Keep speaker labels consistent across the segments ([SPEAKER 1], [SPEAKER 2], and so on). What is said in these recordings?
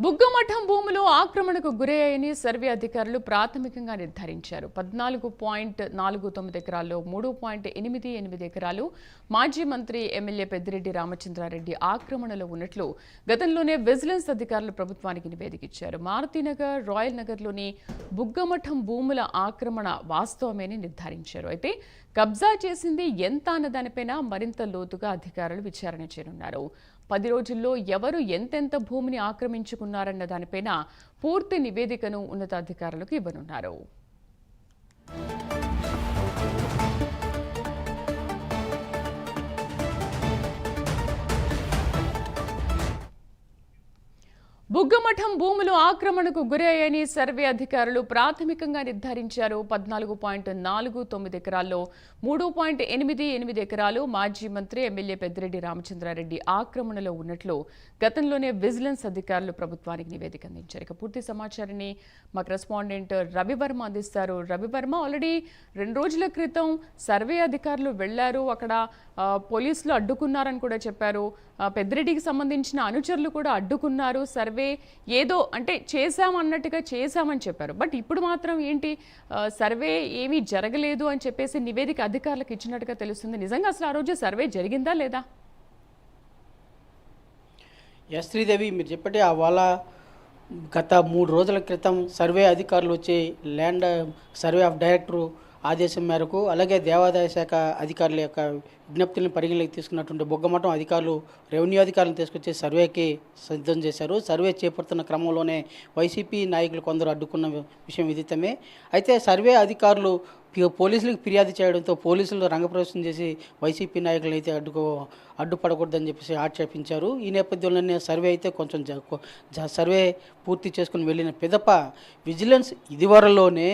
[SPEAKER 1] బుగ్గమఠం భూములు ఆక్రమణకు గురయ్యాయని సర్వే అధికారులు ప్రాథమికంగా నిర్ధారించారు. 14.49 ఎకరాల్లో 3.88 ఎకరాలు మాజీ మంత్రి ఎమ్మెల్యే పెద్దిరెడ్డి రామచంద్రారెడ్డి ఆక్రమణలో ఉన్నట్లు గతంలోనే విజిలెన్స్ అధికారులు ప్రభుత్వానికి నివేదిక ఇచ్చారు. మారుతినగర్, రాయల్ నగర్లోని బుగ్గమఠం భూముల ఆక్రమణ వాస్తవమేని నిర్ధారించారు. అయితే కబ్జా చేసింది ఎంత అన్న దానిపైన మరింత లోతుగా అధికారులు విచారణ చేయనున్నారు. 10 రోజుల్లో ఎవరు ఎంతెంత భూమిని ఆక్రమించుకున్నారన్న దానిపైన పూర్తి నివేదికను ఉన్నతాధికారులకు ఇవ్వనున్నారు. బుగ్గమఠం భూములు ఆక్రమణకు గురయ్యాయని సర్వే అధికారులు ప్రాథమికంగా నిర్ధారించారు. 14.49 ఎకరాల్లో 3.88 ఎకరాలు మాజీ మంత్రి ఎమ్మెల్యే పెద్దిరెడ్డి రామచంద్రారెడ్డి ఆక్రమణలో ఉన్నట్లు గతంలోనే విజిలెన్స్ అధికారులు ప్రభుత్వానికి నివేదిక అందించారు. ఇక పూర్తి సమాచారాన్ని మా కరెస్పాండెంట్ రవివర్మ అందిస్తారు. రవివర్మ, ఆల్రెడీ 2 రోజుల క్రితం సర్వే అధికారులు వెళ్లారు, అక్కడ పోలీసులు అడ్డుకున్నారని కూడా చెప్పారు. పెద్దిరెడ్డికి సంబంధించిన అనుచరులు కూడా అడ్డుకున్నారు. సర్వే ఏదో అంటే చేశామన్నట్టుగా చేశామని చెప్పారు. బట్ ఇప్పుడు మాత్రం ఏంటి, సర్వే ఏమీ జరగలేదు అని చెప్పేసి నివేదిక అధికారులకు ఇచ్చినట్టుగా తెలుస్తుంది. నిజంగా అసలు ఆ రోజు సర్వే జరిగిందా లేదా?
[SPEAKER 2] శ్రీదేవి, మీరు చెప్పండి. వాళ్ళ గత 3 రోజుల క్రితం సర్వే అధికారులు వచ్చి ల్యాండ్ సర్వే ఆఫ్ డైరెక్టరు ఆదేశం మేరకు, అలాగే దేవాదాయ శాఖ అధికారుల యొక్క విజ్ఞప్తులను పరిగణలోకి తీసుకున్నటువంటి బుగ్గమఠం అధికారులు రెవెన్యూ అధికారులను తీసుకొచ్చి సర్వేకి సిద్ధం చేశారు. సర్వే చేపడుతున్న క్రమంలోనే వైసీపీ నాయకులు కొందరు అడ్డుకున్న విషయం విదితమే. అయితే సర్వే అధికారులు పోలీసులకు ఫిర్యాదు చేయడంతో పోలీసులు రంగప్రవేశం చేసి వైసీపీ నాయకులను అయితే అడ్డుపడకూడదని చెప్పేసి ఆక్షేపించారు. ఈ నేపథ్యంలోనే సర్వే అయితే కొంచెం సర్వే పూర్తి చేసుకుని వెళ్ళిన పిదప విజిలెన్స్ ఇదివరలోనే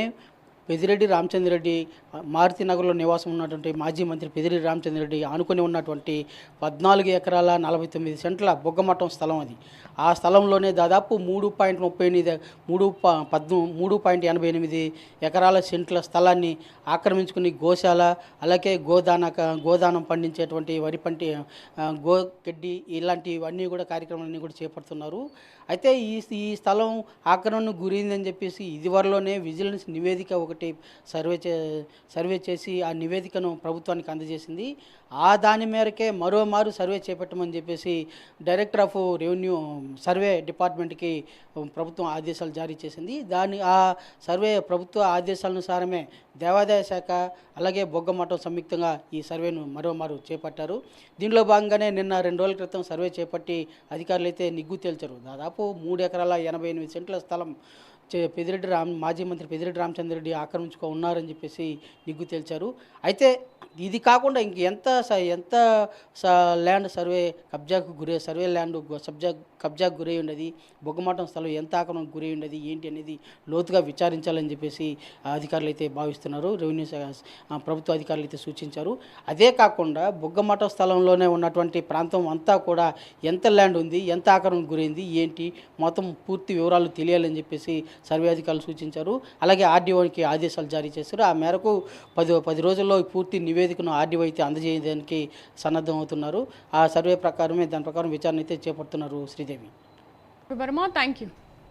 [SPEAKER 2] పెద్దిరెడ్డి రామచంద్రరెడ్డి మారుతినగర్లో నివాసం ఉన్నటువంటి మాజీ మంత్రి పెద్దిరెడ్డి రామచంద్రరెడ్డి ఆనుకొని ఉన్నటువంటి 14 ఎకరాల 49 సెంట్ల బుగ్గమఠం స్థలం అది. ఆ స్థలంలోనే దాదాపు 3.88 ఎకరాల సెంట్ల స్థలాన్ని ఆక్రమించుకుని గోశాల, అలాగే గోదానం పండించేటువంటి వరి గడ్డి ఇలాంటివన్నీ కూడా కార్యక్రమాలన్నీ కూడా చేపడుతున్నారు. అయితే ఈ స్థలం ఆక్రమణకు గురైందని చెప్పేసి ఇదివరలోనే విజిలెన్స్ నివేదిక ఒకటి సర్వే చేసి ఆ నివేదికను ప్రభుత్వానికి అందజేసింది. దాని మేరకే మరోమారు సర్వే చేపట్టమని చెప్పేసి డైరెక్టర్ ఆఫ్ రెవెన్యూ సర్వే డిపార్ట్మెంట్కి ప్రభుత్వం ఆదేశాలు జారీ చేసింది. ఆ సర్వే ప్రభుత్వ ఆదేశాలనుసారమే దేవాదాయ శాఖ అలాగే బుగ్గమఠం సంయుక్తంగా ఈ సర్వేను మరోమారు చేపట్టారు. దీనిలో భాగంగానే నిన్న 2 రోజుల క్రితం సర్వే చేపట్టి అధికారులు అయితే నిగ్గు తేల్చారు. దాదాపు 3 ఎకరాల 88 సెంట్ల స్థలం మాజీ మంత్రి పెద్దిరెడ్డి రామచంద్రరెడ్డి ఆక్రమించుకో ఉన్నారని చెప్పేసి నిగ్గు తేల్చారు. అయితే ఇది కాకుండా ఎంత ల్యాండ్ సర్వే ల్యాండ్ కబ్జాకు గురై ఉన్నది, బుగ్గమఠం స్థలం ఎంత ఆక్రమణకు గురై ఉన్నది ఏంటి అనేది లోతుగా విచారించాలని చెప్పేసి అధికారులు అయితే భావిస్తున్నారు. రెవెన్యూ ప్రభుత్వ అధికారులు అయితే సూచించారు. అదే కాకుండా బుగ్గమఠం స్థలంలోనే ఉన్నటువంటి ప్రాంతం అంతా కూడా ఎంత ల్యాండ్ ఉంది, ఎంత ఆక్రమణకు గురైంది ఏంటి మొత్తం పూర్తి వివరాలు తెలియాలని చెప్పేసి సర్వే అధికారులు సూచించారు. అలాగే ఆర్డీఓకి ఆదేశాలు జారీ చేశారు. ఆ మేరకు 10 రోజుల్లో పూర్తి నివేదికను ఆర్డీఓ అయితే అందజేయడానికి సన్నద్ధం అవుతున్నారు. ఆ సర్వే ప్రకారమే దాని ప్రకారం విచారణ అయితే చేపడుతున్నారు. శ్రీదేవి.
[SPEAKER 1] Varma, thank you.